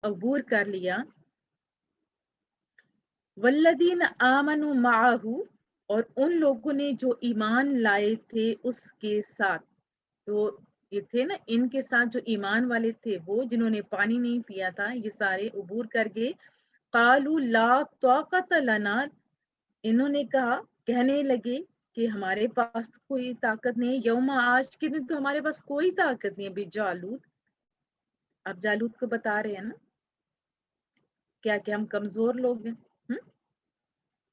अबूर कर लिया। वल्लदीन आमनु माहू, और उन लोगों ने जो ईमान लाए थे उसके साथ। तो ये थे ना, इनके साथ जो ईमान वाले थे, वो जिन्होंने पानी नहीं पिया था, ये सारे अबूर कर गए। कालू ला ताकत लना, इन्होंने कहा, कहने लगे कि हमारे पास तो कोई ताकत नहीं है, यौमा आज के दिन तो हमारे पास कोई ताकत नहीं है बेजालूत। अब जालूत को बता रहे हैं ना क्या कि हम कमजोर लोग हैं।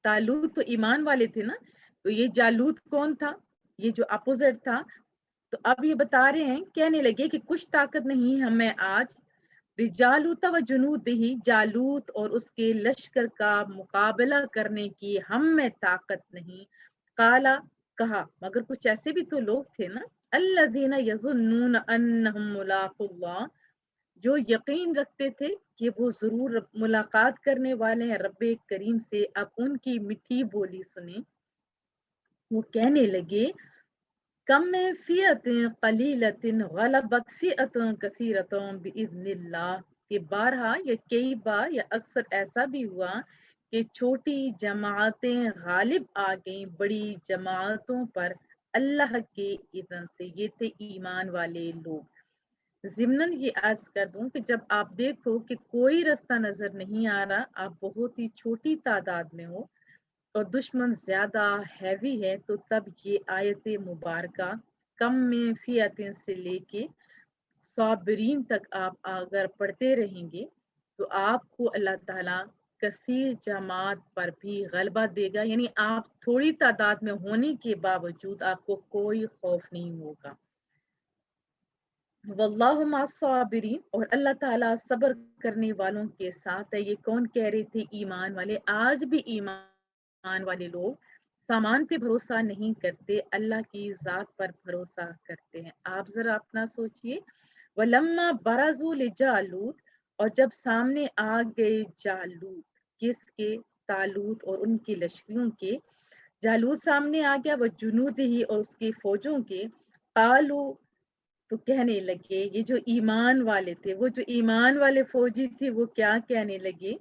तालूत तो ईमान वाले थे ना, तो ये जालूत कौन था, ये जो अपोजिट था। तो अब ये बता रहे हैं, कहने लगे कि कुछ ताकत नहीं हमें आज, बिजालूत व जुनूद ही, जालूत और उसके लश्कर का मुकाबला करने की हम में ताकत नहीं। काला, कहा, मगर कुछ ऐसे भी तो लोग थे ना, अल्लज़ीना यज़ुन्नून अन्नहुम मुलाक़ुल्लाह, जो यकीन रखते थे कि वो जरूर मुलाकात करने वाले हैं रब्बे करीम से। अब उनकी मीठी बोली सुने, वो कहने लगे, कम में फियतिन कलीलतिन गलबत फियतन कसीरतन बिइज़निल्लाह, कि बारहा या कई बार या अक्सर ऐसा भी हुआ कि छोटी जमातें गालिब आ गईं बड़ी जमातों पर अल्लाह के इज़्न से। ये थे ईमान वाले लोग। ज़िम्नन ये अर्ज कर दूं कि जब आप देखो कि कोई रास्ता नजर नहीं आ रहा, आप बहुत ही छोटी तादाद में हो और दुश्मन ज्यादा हैवी है, तो तब ये आयत मुबारका कम में फियतिन से लेके साबरीन तक आप अगर पढ़ते रहेंगे, तो आपको अल्लाह ताला कसीर जमात पर भी गलबा देगा। यानी आप थोड़ी तादाद में होने के बावजूद आपको कोई खौफ नहीं होगा। वल्लाहु मास्साबिरीन, और अल्लाह ताला सब्र करने वालों के साथ है। ये कौन कह रहे थे? ईमान वाले। आज भी ईमान वाले लोग सामान पे भरोसा नहीं करते, अल्लाह की जात पर भरोसा करते हैं। आप जरा अपना सोचिए। वलम्मा बराजू जालूत, और जब सामने आ गए जालूत, किसके? तालूत और उनके लश्करियों के। जालूत सामने आ गया, वह जुनूद ही और उसकी फौजों के। कालू, तो कहने लगे, ये जो ईमान वाले थे, वो जो ईमान वाले फौजी थे, वो क्या कहने लगे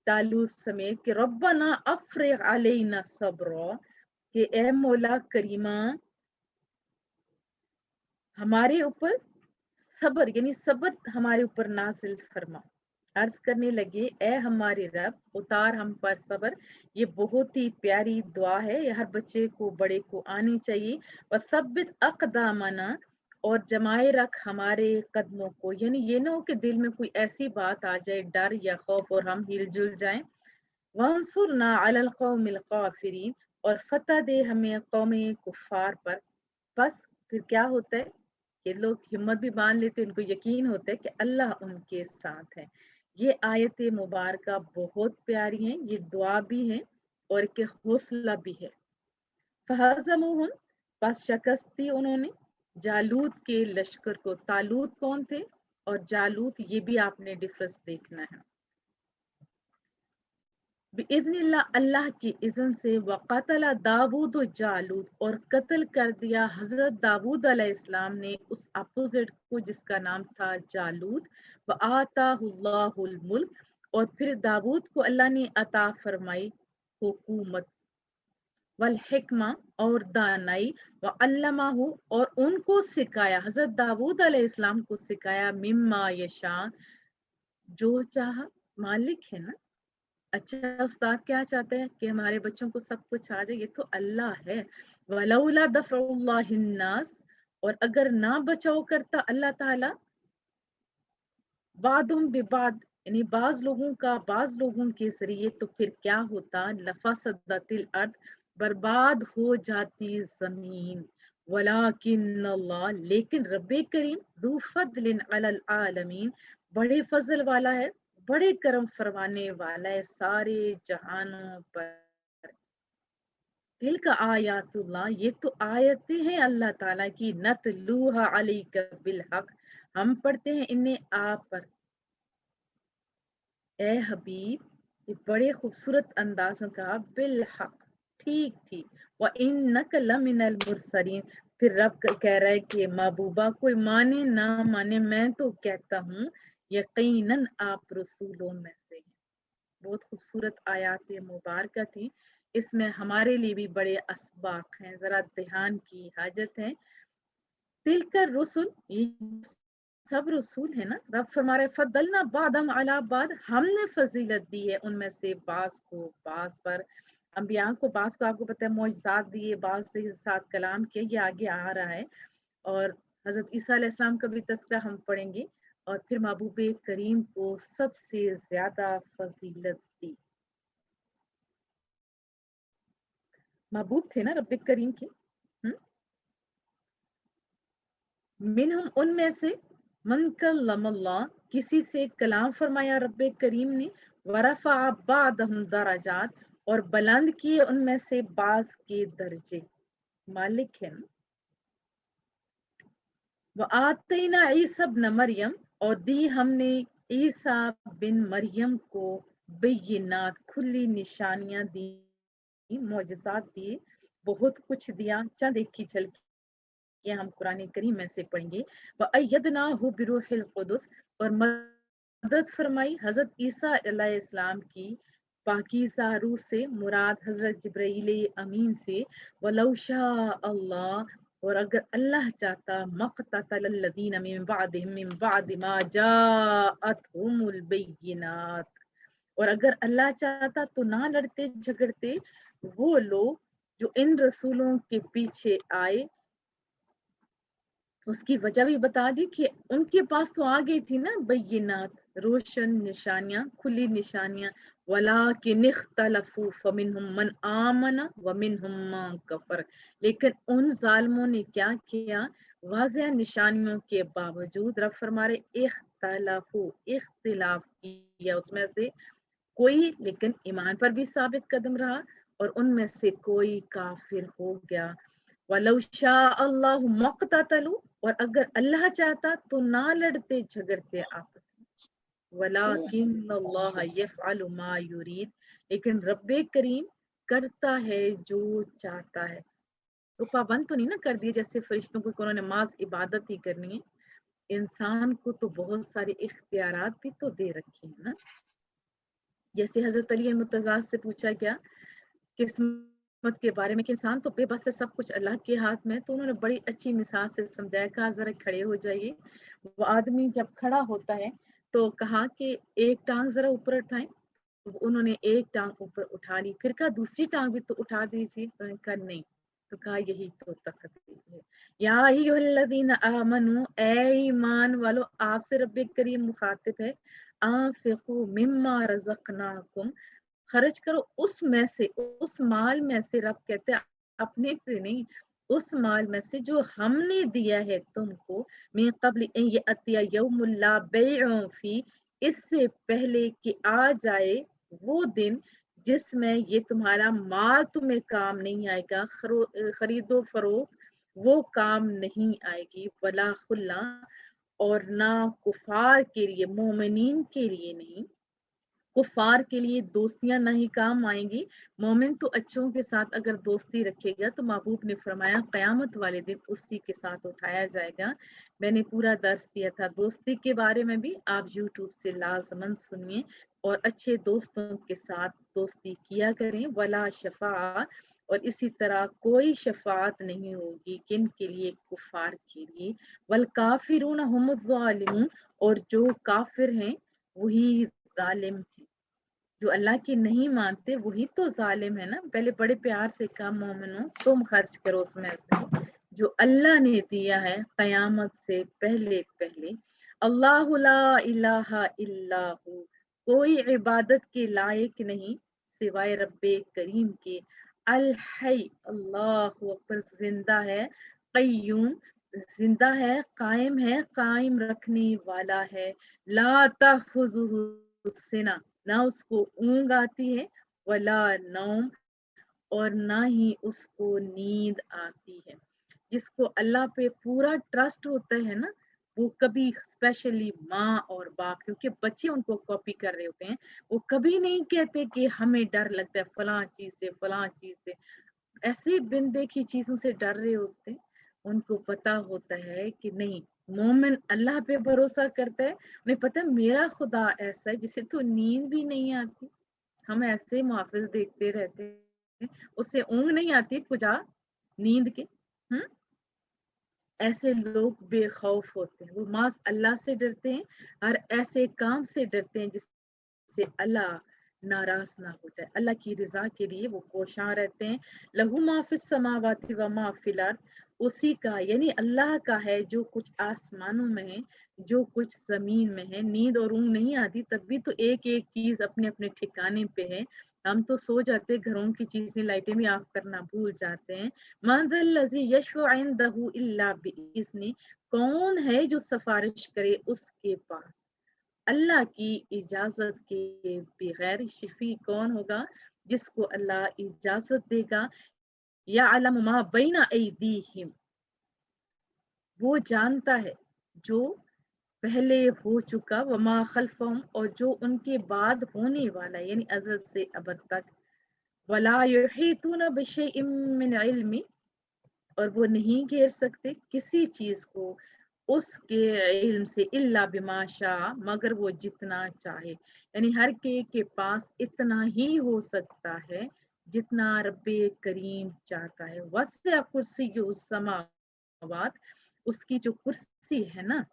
तालूत समेत कि रब्बना अफ्रिग अलैना सब्रा, कि ए मौला करीमा हमारे ऊपर सब्र, यानी सब्र हमारे ऊपर नाजिल फरमा। अर्ज करने लगे, ए हमारे रब उतार हम पर सब्र। ये बहुत ही प्यारी दुआ है, ये हर बच्चे को बड़े को आनी चाहिए। और सब्बित अक़दामना, और जमाए रख हमारे कदमों को, यानी ये ना हो कि दिल में कोई ऐसी बात आ जाए, डर या खौफ, और हम हिल जुल जाएं। वंसुरना अलल कौमिल काफिरीन, और फतह दे हमें कौमे कुफार पर। बस फिर क्या होता है, ये लोग हिम्मत भी बांध लेते, इनको यकीन होता है कि अल्लाह उनके साथ है। ये आयत मुबारका बहुत प्यारी हैं, ये दुआ भी है और एक हौसला भी है। फहज़मुहुम, बस शिकस्त दी उन्होंने जालूत के लश्कर को। तालूत कौन थे और जालूत, ये भी आपने डिफरेंस देखना है। बिइज़्निल्लाह, अल्लाह की इज़्न से। वक़तल दाऊद जालूत, और कत्ल कर दिया हजरत दाऊद अलैहिस्सलाम ने उस अपोजिट को जिसका नाम था जालूत। व आताहुल्लाहुल मुल्क, और फिर दाऊद को अल्लाह ने अता फरमाई हुकूमत, वल हिकमा, और दानाई, व अल्लमाहु, और उनको सिखाया, हजरत दाऊद अलैहिस्सलाम को सिखाया, मिम्मा यशा, जो चाहा। मालिक है ना। अच्छा, उस्ताद क्या चाहते हैं कि हमारे बच्चों को सब कुछ आ जाए? ये तो अल्लाह है। वलौला दफ़उल्लाहिन्नास, और अगर ना बचाव करता अल्लाह ताला बादुम बिबाद, यानी बाज लोगों का बाज लोगों के जरिए, तो फिर क्या होता? लफसदतिल अर्द, बर्बाद हो जाती जमीन। वलाकिन अल्लाह, लेकिन रब्बे करीम, ज़ू फद्लिन अलल आलमीन, बड़े फजल वाला है, बड़े करम फरमाने वाला है सारे जहानों पर। दिल का आयातुल्लाह, ये तो आयतें हैं अल्लाह ताला की। नतलूहा अलैका बिल हक, हम पढ़ते हैं इन्हें आप पर ए हबीब। ये बड़े खूबसूरत अंदाज में कहा, बिल हक, ठीक ठीक। व इन्नक लमिनल मुरसलीन, फिर रब कह रहा है कि महबूबा कोई माने ना माने, मैं तो कहता हूँ यकीनन आप रसूलों में से हैं। बहुत खूबसूरत आयात मुबारक थी, इसमें हमारे लिए भी बड़े असबाक हैं, जरा ध्यान की हाजत है। तिलकर रसूल, ये सब रसूल है ना, रब फरमा रहे फदलना बादम अला बाद, हमने फजीलत दी है उनमें से बास को बास पर। अंबिया को बास को आपको पता है मौजज़ात दिए, बास से साथ कलाम किया, ये आगे आ रहा है। और हजरत ईसा अलैहिस्सलाम का भी तस्करा हम पढ़ेंगे। और फिर महबूब करीम को सबसे ज्यादा फजीलत दी। महबूब थे ना रब करीम के। मिनहुम, उनमें से, मन कल्लमल्लाह, किसी से कलाम फरमाया रब करीम ने, वरफा बादहुम दराजात, और बुलंद किए उनमें से बाज के दर्जे। मालिक है। वो आतना ईसा इब्न मरियम, और दी हमने ईसा बिन मरियम को बेयिनात, खुली निशानियां दी, मौजज़ात दिए, बहुत कुछ दिया। चंद एक की झलकियां हम कुरान करीम में से पढ़ेंगे। व अय्यदनाहु बिरूहिल कुदस, और मदद फरमाई हजरत ईसा अलैहिस्सलाम की पाकीज़ा रूह से, मुराद हजरत जिब्राईल अमीन से। वलौ शाअ अल्लाह, और अगर अल्लाह चाहता, मक़ततलल्लज़ीना मिन बअदिहिम मिन बअदि मा जाअतहुमुल बय्यिनात, और अगर अल्लाह चाहता तो ना लड़ते झगड़ते वो लोग जो इन रसूलों के पीछे आए। उसकी वजह भी बता दी कि उनके पास तो आ गई थी ना बय्यिनात, रोशन निशानियां, खुली निशानियां। वलाकिन इख्तलफू फमिनहुम मन आमना व मिनहुम मन कफर, लेकिन उन जालिमों ने क्या किया, वाज़िह निशानियों के बावजूद रब फरमा रहे इख्तलफू, इख्तिलाफ किया उसमें से कोई, लेकिन ईमान पर भी साबित कदम रहा, और उनमें से कोई काफिर हो गया। वलौ शाअ अल्लाहु मक़ततलू, और अगर अल्लाह चाहता तो ना लड़ते झगड़ते आपस में। वलाकिन अल्लाह यफ़अलु मा युरीद, लेकिन रब्बे करीम करता है जो चाहता है। तो पाबंद तो नहीं ना कर दिए जैसे फरिश्तों को, उन्होंने नमाज इबादत ही करनी है। इंसान को तो बहुत सारे इख्तियारात भी तो दे रखे हैं ना। जैसे हजरत अली मुर्तजा से पूछा गया किस्मत के बारे में कि इंसान तो बेबस है, सब कुछ अल्लाह के हाथ में, तो उन्होंने बड़ी अच्छी मिसाल से समझाया, कहा जरा खड़े हो जाइए। वो आदमी जब खड़ा होता है तो कहा कि एक टांग जरा ऊपर उठाएं। उन्होंने एक टांग ऊपर उठा ली, फिर कहा दूसरी टांग भी तो उठा दीजिए, उन्होंने कहा नहीं। तो कहा यही तो तकदीर है। या अय्युहल्लज़ीना आमनू, ए ईमान वालो, आपसे रब्बे करीम मुखातिब है। आनफिकू मिम्मा रज़क़नाकुम, खर्च करो उसमें से, उस माल में से, रब कहते हैं अपने से नहीं, उस माल में से जो हमने दिया है तुमको। मिन क़ब्ल अन यअतिया यौमुन ला बैउन फी, इससे पहले कि आ जाए वो दिन जिसमें ये तुम्हारा माल तुम्हें काम नहीं आएगा, खरीदो फरोख्त वो काम नहीं आएगी। वला खुल्ला, और ना कुफार के लिए, मोमिनीन के लिए नहीं, कुफार के लिए दोस्तियां नहीं काम आएंगी। मोमिन तो अच्छों के साथ अगर दोस्ती रखेगा तो महबूब ने फरमाया कयामत वाले दिन उसी के साथ उठाया जाएगा। मैंने पूरा दर्स दिया था दोस्ती के बारे में भी, आप यूट्यूब से लाजमन सुनिए, और अच्छे दोस्तों के साथ दोस्ती किया करें। वला शफा, और इसी तरह कोई शफात नहीं होगी किन के लिए, कुफार के लिए। वल काफिरून हुमुज़ ज़ालिमून, और जो काफिर हैं वही जालिम है। जो अल्लाह की नहीं मानते वही तो जालिम है ना। पहले बड़े प्यार से कहा मोमिनो तुम खर्च करो उसमें से जो अल्लाह ने दिया है कयामत से पहले पहले। अल्लाहु ला इलाहा इल्लाहु, कोई इबादत के लायक नहीं सिवाय रब्बे करीम के। अल हई, अल्लाहु अकबर, जिंदा है। कय्यूम, जिंदा है, कायम है, कायम रखने वाला है। ला तखुजुहु सिना, ना उसको ऊंग आती है, वला नौम, और ना ही उसको नींद आती है। जिसको अल्लाह पे पूरा ट्रस्ट होता है ना, वो कभी, स्पेशली माँ और बाप, क्योंकि बच्चे उनको कॉपी कर रहे होते हैं, वो कभी नहीं कहते कि हमें डर लगता है फलां चीज से, फलां चीज से। ऐसे बिन देखी चीजों से डर रहे होते हैं। उनको पता होता है कि नहीं, मोमिन अल्लाह पे भरोसा करता है, उन्हें पता है मेरा खुदा ऐसा है जिसे तो नींद भी नहीं आती। हम ऐसे मुहाफिज देखते रहते हैं, उससे ऊँघ नहीं आती कुजा नींद के। हुँ? ऐसे लोग बेखौफ होते हैं, वो मास अल्लाह से डरते हैं और ऐसे काम से डरते हैं जिससे अल्लाह नाराज ना हो जाए। अल्लाह की रज़ा के लिए वो कोशां रहते हैं। लहू मा फिस समावाति व मा फिल अर्द, उसी का यानी अल्लाह का है जो कुछ आसमानों में है, जो कुछ ज़मीन में है। नींद और ऊँघ नहीं आती तब भी तो एक-एक चीज़ अपने-अपने ठिकाने पे है। हम तो सो जाते हैं, घरों की चीज़ें लाइटें भी ऑफ करना भूल जाते हैं। मन ज़ल्लज़ी यशफ़उ इंदहु इल्ला बिइज़्निह, कौन है जो सिफारिश करे उसके पास अल्लाह की इजाजत के बगैर। शफी कौन होगा जिसको अल्लाह इजाजत देगा। यअलमु मा बैना अयदीहिम, वो जानता है जो पहले हो चुका, वमा खल्फहुम, और जो उनके बाद होने वाला है यानी अज़ल से अबद तक। वला युहीतूना बिशैइन मिन इल्मी, और वो नहीं घेर सकते किसी चीज को उसके इल्म से, इल्ला बिमा शाअ, मगर वो जितना चाहे। यानी हर के पास इतना ही हो सकता है जितना रब्बे करीम चाहता है। वस्या कुर्सी समावात, उसकी जो कुर्सी है ना,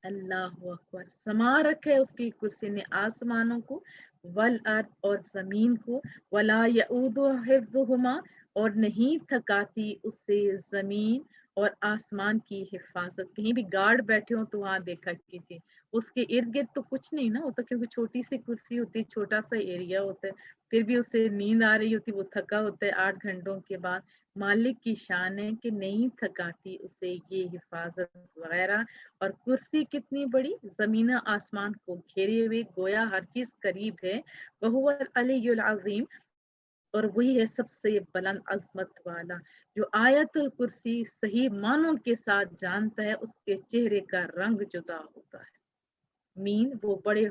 अल्लाह अकबर, समा रखे उसकी कुर्सी ने आसमानों को, वल अर्द, और जमीन को। वला यऊदु हिफ्जुहुमा, और नहीं थकाती उससे जमीन और आसमान की हिफाजत। कहीं भी गार्ड बैठे हो तो वहां देखा कीजिए, उसके इर्द गिर्द तो कुछ नहीं ना होता, क्योंकि छोटी सी कुर्सी होती है, छोटा सा एरिया होता है, फिर भी उसे नींद आ रही होती है, वो थका होता है 8 घंटों के बाद। मालिक की शान है कि नहीं थकाती उसे ये हिफाजत वगैरह। और कुर्सी कितनी बड़ी, जमीन आसमान को घेरे हुए, गोया हर चीज करीब है। वहुवल अलियुल अजीम, और वही है सबसे बुलंद अजमत वाला। जो आयतुल कुर्सी सही मानों के साथ जानता है, उसके चेहरे का रंग जुदा होता है। मीन वो बड़े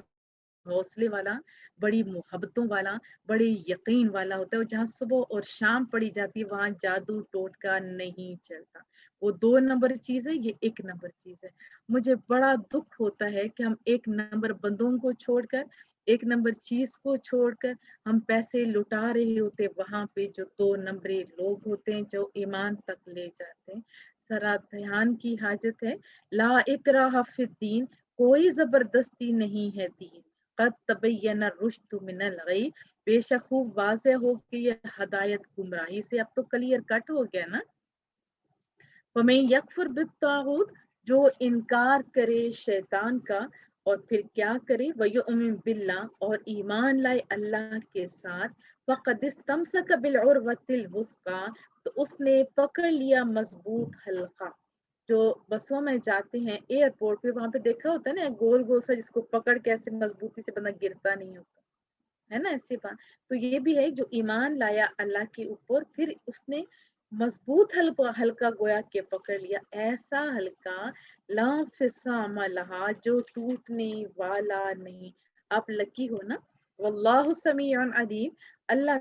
हौसले वाला, बड़ी मोहब्बतों वाला, बड़े यकीन वाला होता है। जहाँ सुबह और शाम पड़ी जाती है वहां जादू टोटका नहीं चलता। वो 2 नंबर चीज है, ये 1 नंबर चीज है। मुझे बड़ा दुख होता है कि हम 1 नंबर बंदों को छोड़कर, 1 नंबर चीज को छोड़कर हम पैसे लुटा रहे होते वहां पे जो 2 नंबरी लोग होते हैं जो ईमान तक ले जाते हैं। जरा ध्यान की हाजत है। ला इकराह फिद्दीन, कोई जबरदस्ती नहीं है दीन। कद तबय्यन रुश्द मिनल गई, बेशक खूब वाज़ेह हो कि ये हदायत गुमराही से। अब तो क्लियर कट हो गया ना। वमन यकफुर बित्तागूत, जो इनकार करे शैतान का और फिर क्या करे, वयुमिन बिल्लाह, और ईमान लाए अल्लाह के साथ। फक़द इस्तमसक बिल उर्वतिल वुस्का, तो उसने पकड़ लिया मजबूत हल्का। जो बसों में जाते हैं एयरपोर्ट पे, वहां पे देखा होता है ना गोल गोल सा, जिसको पकड़ के ऐसे मजबूती से बंदा गिरता नहीं होता है ना, ऐसी बात। तो ये भी है जो ईमान लाया अल्लाह के ऊपर, फिर उसने मजबूत हल्का हल्का गोया के पकड़ लिया, ऐसा हल्का ला फिसाम लहा, जो टूटने वाला नहीं। आप लकी हो ना। वल्लाहु समीउन अलीम, अल्लाह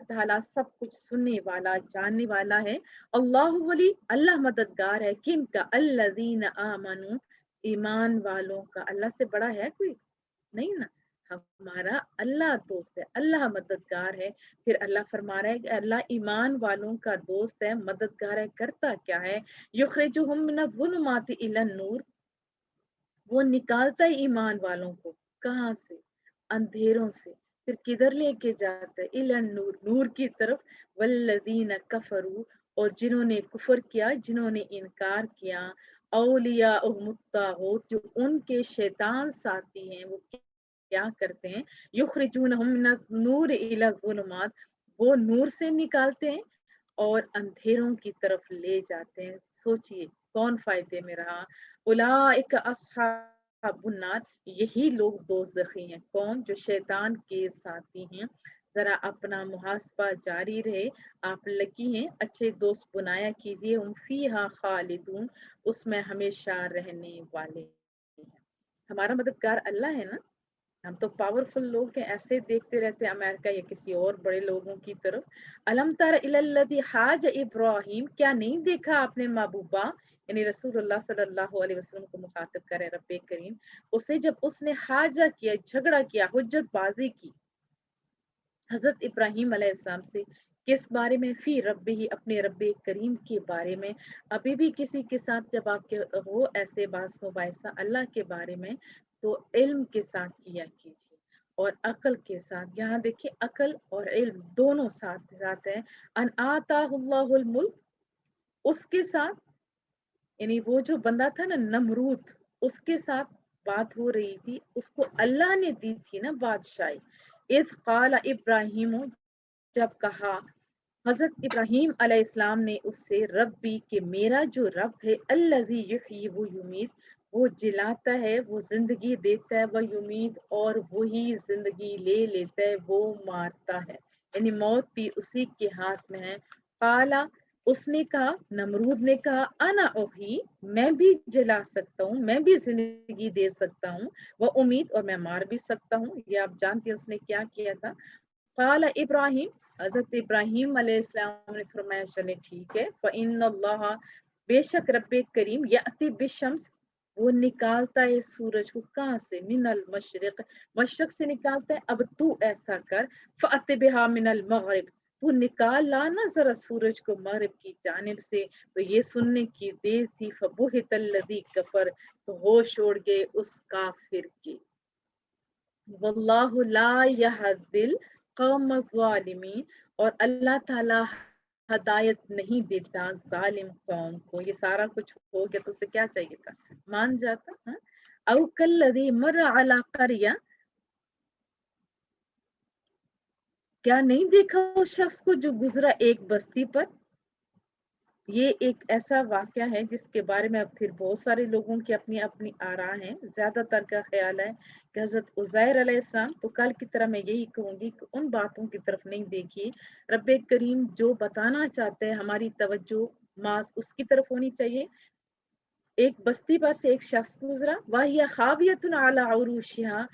ताला सब कुछ सुनने वाला जानने वाला है। अल्लाह वली, अल्लाह मददगार है किन का, अल्लज़ीन आमनु, ईमान वालों का। अल्लाह से बड़ा है कोई नहीं ना। हमारा अल्लाह दोस्त है, अल्लाह मददगार है। फिर अल्लाह फरमा रहा है कि अल्लाह ईमान वालों का दोस्त है, मददगार है। करता क्या है, युखरिजुहुम मिनज़्ज़ुलुमाति इलन नूर, वो निकालता है ईमान वालों को कहाँ से, अंधेरों से। फिर किधर लेके जाता है, इलन नूर, नूर की तरफ। वल्लज़ीन कफरू, और जिन्होंने कुफर किया, जिन्होंने इनकार किया। औलिया तागूत, जो उनके शैतान साथी हैं, वो क्या करते हैं, युखरिजूनहुम मिनन नूर इला ज़ुलुमात, वो नूर से निकालते हैं और अंधेरों की तरफ ले जाते हैं। सोचिए कौन फायदे में रहा। उलाइक अस्हाबुन नार, यही लोग दोज़खी हैं। कौन, जो शैतान के साथी हैं। जरा अपना मुहासबा जारी रहे। आप लकी हैं, अच्छे दोस्त बनाया कीजिए। हम फीहा खालिदून, उसमें हमेशा रहने वाले हैं। हमारा मददगार अल्लाह है ना। हम तो पावरफुल लोग हैं, ऐसे देखते रहते हैं अमेरिका या किसी और बड़े लोगों की तरफ। अलम तर इलल्लज़ी हाज इब्राहिम, क्या नहीं देखा आपने महबूबा यानी रसूलुल्लाह सल्लल्लाहु अलैहि वसल्लम को मुखातिब कर रहे रब्बे करीम, उसे जब उसने हाजा किया, झगड़ा किया, हुज्जत बाजी की हजरत इब्राहिम अलैहिस्सलाम से, किस बारे में, फी रब्बी ही, अपने रब्बे करीम के बारे में। अभी भी किसी के साथ जब आपके हो ऐसे बास मुबाहिसा अल्लाह के बारे में, तो इल्म के साथ किया कीजिए और अकल के साथ। यहाँ देखिए अकल और इल्म दोनों साथ जाते हैं। अन आताहुल्लाहुल मुल्क, उसके साथ, यानी वो जो बंदा था ना नमरूद, उसके साथ बात हो रही थी, उसको अल्लाह ने दी थी ना बादशाही। इस काला इब्राहिम, जब कहा हजरत इब्राहिम अलैहिस्सलाम ने उससे, रब्बी, के मेरा जो रब है, अल्लज़ी युहयी, वो युमीत, वो जिलाता है, वो जिंदगी देता है, वह युमीत, और वही जिंदगी ले लेता है, वो मारता है, यानी मौत भी उसी के हाथ में है। काला, उसने कहा, नमरूद ने कहा, अना उही, मैं भी जला सकता हूँ, मैं भी जिंदगी दे सकता हूँ, वह उम्मीद, और मैं मार भी सकता हूँ। ये आप जानते हैं उसने क्या किया था। काला इब्राहिम, हजरत इब्राहिम अलैहिस्सलाम ने फरमाया, चले ठीक है, फ़इन्नल्लाह, बेशक रब्बे करीम, याति बिशम्स, वो निकालता है सूरज को, कहाँ से, मिनल मशरिक, मशरक से निकालता है। अब तू ऐसा कर, फ़अति बिहा मिनल मगरिब, तू निकाल ला ना जरा सूरज को मगरिब की जानिब से। तो ये सुनने की देर थी, फबुहितल्लज़ी कफर, तो होश उड़ गए उस काफिर की। वल्लाहु ला यहदिल कौम ज़ालिमीन, और अल्लाह ताला हदायत नहीं देता जालिम कौम को। ये सारा कुछ हो गया तो उसे क्या चाहिए था, मान जाता। हाँ? औ कल्लज़ी मर अला क़रया, क्या नहीं देखा उस शख्स को जो गुजरा एक बस्ती पर। ये एक ऐसा वाकया है जिसके बारे में अब फिर बहुत सारे लोगों की अपनी अपनी आरा हैं। ज्यादातर का ख्याल है कि हजरत उज़ैर अलैहिस्सलाम, तो कल की तरह मैं यही कहूंगी कि उन बातों की तरफ नहीं देखिए। रब्बे करीम जो बताना चाहते हैं, हमारी तवज्जो मास उसकी तरफ होनी चाहिए। एक बस्ती पर से एक शख्स गुजरा, वाहिया खावियतुन अला उरूशिहा,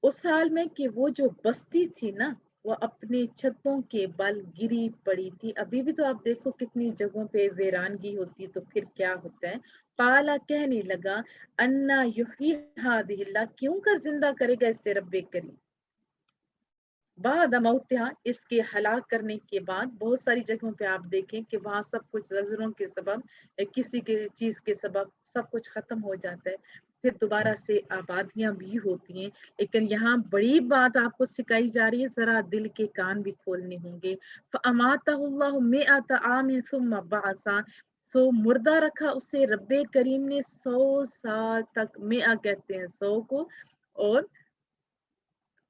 उस हाल में कि वो जो बस्ती थी ना, वो अपने छतों के बल गिरी पड़ी थी। अभी भी तो आप देखो कितनी जगहों पे वीरानगी होती, तो फिर क्या होता है। काला, कहने लगा, अन्ना युही हादिहिल्लाह, क्यों कर जिंदा करेगा इससे रब्बे करीम, बाद मौतिहा, इसके हलाक करने के बाद। बहुत सारी जगहों पे आप देखें कि वहां सब कुछ जलजलों के सबब, किसी के चीज के सबब सब कुछ खत्म हो जाता है, फिर दोबारा से आबादियां भी होती हैं। लेकिन यहाँ बड़ी बात आपको सिखाई जा रही है, जरा दिल के कान भी खोलने होंगे। फअमातहुल्लाहु मिअता आमिन सुम्मा बअसा, सो मुर्दा रखा उसे रब्बे करीम ने 100 साल तक। मिआ कहते हैं 100 को, और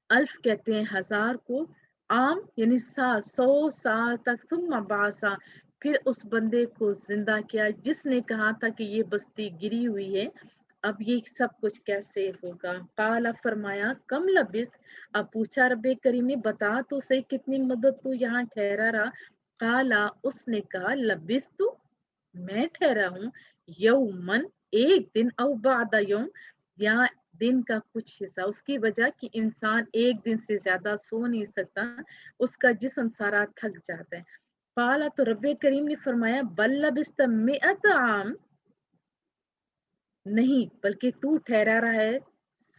अल्फ कहते हैं 1000 को। आम यानी साल, 100 साल तक। तुम बासा, फिर उस बंदे को जिंदा किया जिसने कहा था कि ये बस्ती गिरी हुई है, अब ये सब कुछ कैसे होगा। काला, फरमाया, कम लबिस्त, अब पूछा रब्बे करीम ने, बता तो सही कितनी मदद तू यहाँ ठहरा रहा। काला, उसने कहा, लबिस्तु, मैं ठहरा हूँ, यौमन, एक दिन, औ बादा यौम, या दिन का कुछ हिस्सा। उसकी वजह कि इंसान एक दिन से ज्यादा सो नहीं सकता, उसका जिस्म सारा थक जाता है। काला, तो रब्बे करीम ने फरमाया, बल लबिस्त मिअत आम, नहीं बल्कि तू ठहरा रहा है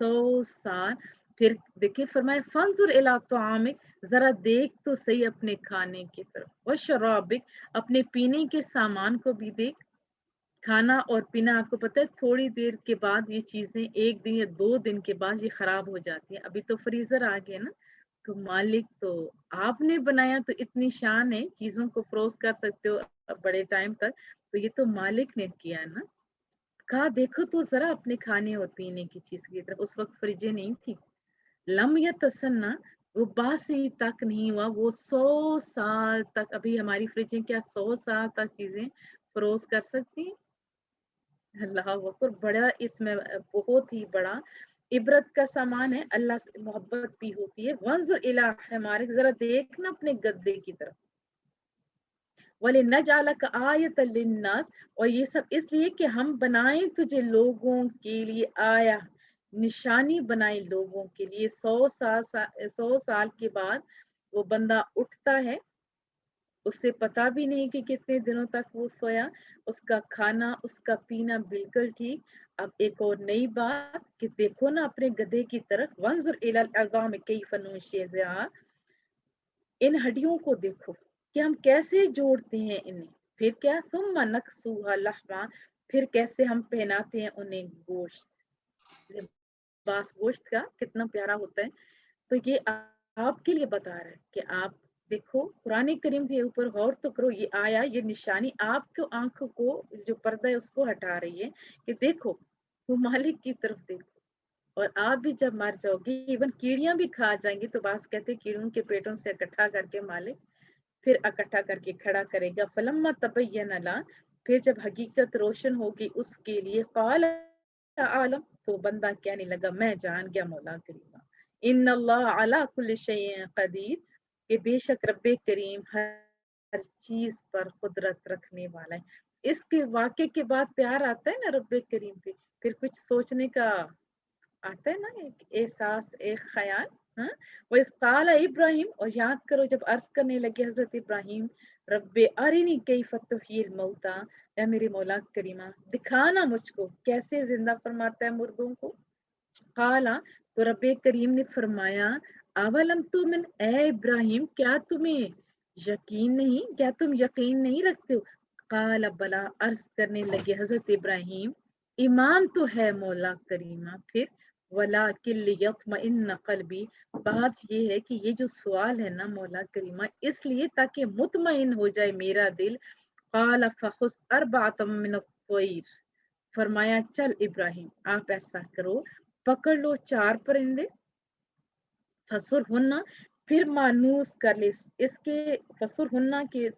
100 साल। फिर देखिए फरमाया, फंजुर इला तआमिक, जरा देख तो सही अपने खाने की तरफ, व शराबिक, अपने पीने के सामान को भी देख। खाना और पीना आपको पता है थोड़ी देर के बाद ये चीजें, एक दिन या 2 दिन के बाद ये खराब हो जाती है। अभी तो फ्रीजर आ गया ना, तो मालिक तो आपने बनाया, तो इतनी शान है, चीजों को फ्रोज कर सकते हो बड़े टाइम तक, तो ये तो मालिक ने किया ना। कहा देखो तो जरा अपने खाने और पीने की चीज की तरफ, उस वक्त फ्रिजें नहीं थी। लम या तसन्ना, वो बासी तक नहीं हुआ, वो 100 साल तक। अभी हमारी फ्रिजें क्या 100 साल तक चीजें फ्रोज कर सकती हैं। अल्लाह अकबर, बड़ा इसमें बहुत ही बड़ा इबरत का सामान है। अल्लाह से मोहब्बत भी होती है। वंजुर इला हिमारिक, जरा देखना अपने गद्दे की तरफ। वले नजालक आयत लिन्नास, और ये सब इसलिए कि हम बनाएं तुझे लोगों के लिए आया, निशानी बनाई लोगों के लिए। 100 साल के बाद वो बंदा उठता है, उसे पता भी नहीं कि कितने दिनों तक वो सोया, उसका खाना उसका पीना बिल्कुल ठीक। अब एक और नई बात कि देखो ना अपने गधे की तरफ, वंजुर इलल अज़ाम कैफ़ नुनशिज़ुहा, इन हड्डियों को देखो कि हम कैसे जोड़ते हैं इन्हें। फिर क्या, सुम्मा नक्सूहा लहमा, फिर कैसे हम पहनाते हैं उन्हें गोश्त। लिबास गोश्त का कितना प्यारा होता है। तो ये आपके लिए बता रहा है कि आप देखो कुरान करीम के ऊपर गौर तो करो। ये आया, ये निशानी आपको आंखों को जो पर्दा है उसको हटा रही है कि देखो वो मालिक की तरफ देखो। और आप भी जब मर जाओगे, इवन कीड़ियां भी खा जाएंगी, तो बास कहते हैं कीड़ों के पेटों से इकट्ठा करके मालिक फिर इकट्ठा करके खड़ा करेगा। फलम्मा तबय्यन ला, फिर जब हकीकत रोशन होगी उसके लिए, काल आलम, तो बंदा कहने लगा मैं जान गया मौला करीमा, इन अल्लाह अला कुल्ली शैइन कदीर, कि बेशक रब्बे करीम हर चीज पर कुदरत रखने वाला है। इसके वाक्य के बाद प्यार आता है ना रब्बे करीम पे, फिर कुछ सोचने का आता है ना, एक एहसास, एक ख्याल। हाँ, वो इस्ताला इब्राहिम, और याद करो जब अर्ज करने लगे हजरत इब्राहिम, रब्बे अरिनी कैफ तुह्यिल मौता, या मेरी मौला करीमा दिखाना मुझको कैसे जिंदा फरमाता है मुर्दों को। काला, तो रब्बे करीम ने फरमाया, अवलम तुमिन, ए इब्राहिम क्या तुम्हें यकीन नहीं, क्या तुम यकीन नहीं रखते हो। काला बला, अर्ज करने लगे हजरत इब्राहिम, ईमान तो है मौला करीमा। फिर वला किल यत्मइन्न कल्बी, बात ये है कि ये जो सवाल है ना मौला करीमा, इसलिए ताकि मुतमइन हो जाए मेरा दिल। काला फखुस अरबातम मिन अत्तय्र, फरमाया चल इब्राहिम आप ऐसा करो, पकड़ लो 4 परिंदे, फसुर हुन्ना, फिर मानूस कर ले। इसके फसुर हुन्ना के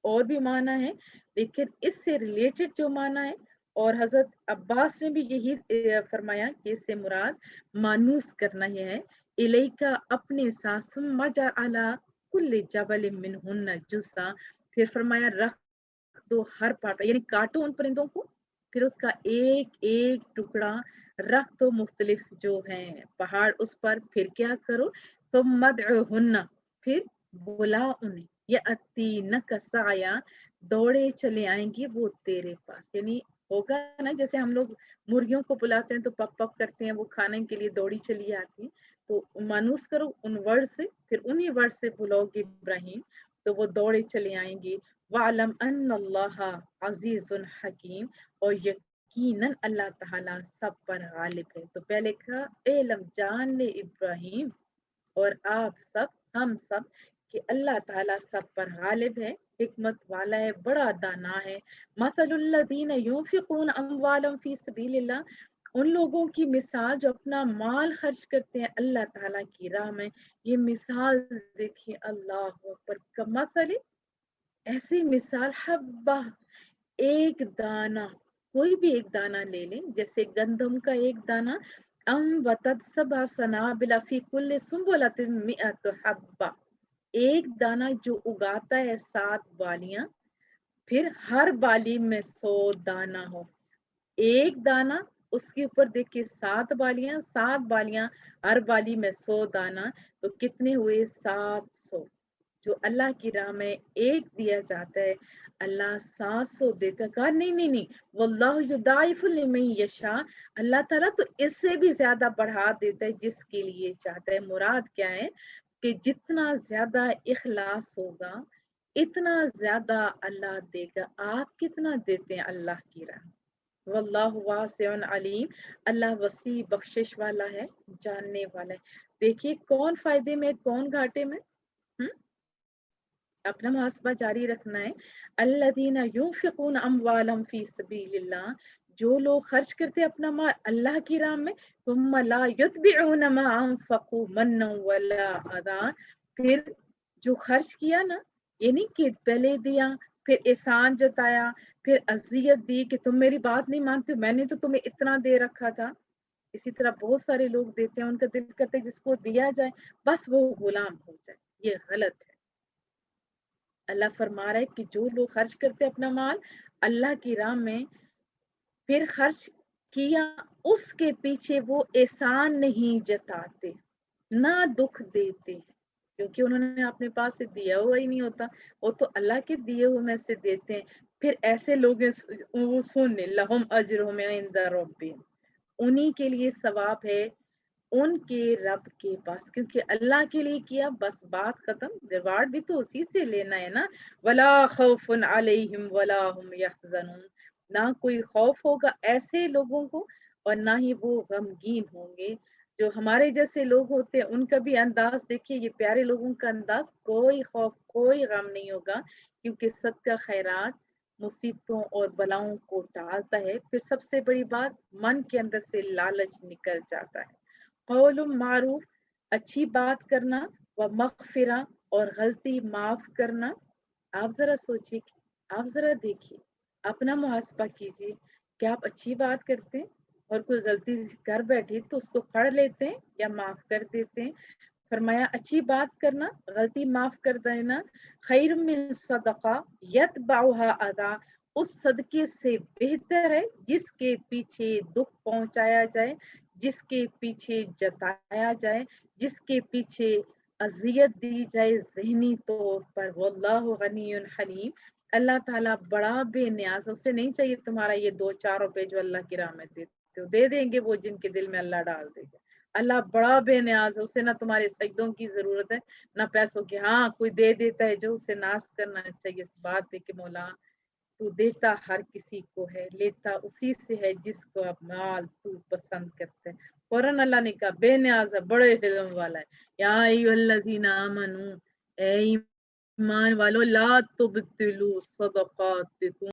और भी माना है, लेकिन इससे रिलेटेड जो माना है, और हजरत अब्बास ने भी यही फरमाया कि इससे मुराद मानूस करना ही है। इलेका, अपने साथ, मजा अला कुल्ले जबल मिनहुन्ना जुस्सा, फिर फरमाया रख दो हर पार्ट, यानी काटो उन परिंदों को, फिर उसका एक एक टुकड़ा रख दो मुख्तलिफ जो हैं पहाड़ उस पर। फिर क्या करो, तो मदहुन्ना, फिर बुला उन्हें, या अतीन कसाया, दौड़े चले आएंगे वो तेरे पास। यानी होगा ना जैसे हम लोग मुर्गियों को बुलाते हैं तो पक पक करते हैं, वो खाने के लिए दौड़ी चली आती है। तो मानूस करो उन वर्ड से, फिर उन्हीं वर्ड से बुलाओगे इब्राहिम, तो वो दौड़े चले आएंगे। वालम अन्नल्लाह अजीजुन हकीम, और यकीनन अल्लाह ताला सब पर गालिब है। तो पहले कहा एलम, जान ले इब्राहिम और आप सब, हम सब, कि अल्लाह ताला सब पर गालिब है, हिकमत वाला है, बड़ा दाना है। मसलुल्लज़ीना युनफिकून अम्वालहुम फी सबीलिल्लाह, उन लोगों की मिसाल जो अपना माल खर्च करते हैं अल्लाह ताला की राह में, ये मिसाल देखिए, अल्लाह अकबर, कमसली, ऐसी मिसाल, हब्बा, एक दाना, कोई भी एक दाना ले लें, जैसे गंदम का एक दाना, वतद सबा सनाबिला फी कुल्ली सुंबुलतिन मिअत हब्बा, एक दाना जो उगाता है 7 बालियां, फिर हर बाली में 100 दाना हो। एक दाना, उसके ऊपर देखिए 7 बालियां, 7 बालियां, हर बाली में 100 दाना, तो कितने हुए, 700। जो अल्लाह की राह में एक दिया जाता है, अल्लाह 700 देता। कहा नहीं नहीं नहीं, वल्लाहु युदाइफु लिमन यशा, अल्लाह ताला तो इससे भी ज्यादा बढ़ा देता है जिसके लिए चाहता है। मुराद क्या है कि जितना ज्यादा इखलास होगा इतना ज्यादा अल्लाह देगा। आप कितना देते हैं अल्लाह की राह, वल्लाहु वासिउन अलीम, अल्लाह वसी बख्शिश वाला है, जानने वाला है। देखिए कौन फायदे में कौन घाटे में। हम्म, अपना मुहासबा जारी रखना है। अल्लज़ीना युनफिकून अम्वालहुम फी सबीलिल्लाह, जो लोग खर्च करते हैं अपना माल अल्लाह की राह में, सुम्मा ला युतबिऊन मा अनफकू मन्नन वला अज़ा, फिर जो खर्च किया ना, यानी कि पहले दिया, फिर एहसान जताया, फिर अजियत दी कि तुम मेरी बात नहीं मानते, मैंने तो तुम्हें इतना दे रखा था। इसी तरह बहुत सारे लोग देते हैं, उनका दिल करता है जिसको दिया जाए बस वो गुलाम हो जाए, ये गलत है। अल्लाह फरमा रहा है कि जो लोग खर्च करते अपना माल अल्लाह की राह में, फिर खर्च किया, उसके पीछे वो एहसान नहीं जताते, ना दुख देते हैं, क्योंकि उन्होंने अपने पास से दिया हुआ ही नहीं होता, वो तो अल्लाह के दिए हुए में से देते हैं। फिर ऐसे लोग वो सुन लहुम अजरुहुम इंद रब्बिहिम, उन्हीं के लिए सवाब है उनके रब के पास, क्योंकि अल्लाह के लिए किया बस बात खत्म, रिवार्ड भी तो उसी से लेना है ना। वला खौफुन अलैहिम वला हुम यहज़नून, ना कोई खौफ होगा ऐसे लोगों को और ना ही वो गमगीन होंगे। जो हमारे जैसे लोग होते हैं उनका भी अंदाज देखिए, ये प्यारे लोगों का अंदाज, कोई खौफ कोई गम नहीं होगा, क्योंकि सदका खैरात मुसीबतों और बलाओं को टालता है। फिर सबसे बड़ी बात, मन के अंदर से लालच निकल जाता है। कौलुम मारूफ, अच्छी बात करना, व मगफिरा, और गलती माफ करना। आप जरा सोचिए, आप जरा देखिए, अपना मुहासबा कीजिए, क्या आप अच्छी बात करते हैं और कोई गलती कर बैठे तो उसको पढ़ लेते हैं या माफ कर देते हैं। फरमाया अच्छी बात करना, गलती माफ कर देना, खैर मिन सदका यतबाउहा अदा, उस सदके से बेहतर है जिसके पीछे दुख पहुंचाया जाए, जिसके पीछे जताया जाए, जिसके पीछे अजियत दी जाए ज़हनी तौर पर। वल्लाहु गनियुन हलीम, अल्लाह ताला बड़ा बेनियाज, उसे नहीं चाहिए तुम्हारा ये 2-4 रुपए जो अल्लाह की राह में देते हो, दे देंगे वो जिनके दिल में अल्लाह डाल देगा। अल्लाह बड़ा बेनियाज है, उसे ना तुम्हारे सजदों की जरूरत है ना पैसों की। हाँ, कोई दे देता है जो उसे नाज करना चाहिए, इस बात है कि मौला तू देता हर किसी को है, लेता उसी से है जिसको अब माल तू पसंद करते है। फौरन अल्लाह ने कहा बेनियाज है, बड़े हिल्म वाला है। या अय्युहल्लज़ीना आमनू, ए ईमान वालो, ला तुबतिलू सदकातिकुम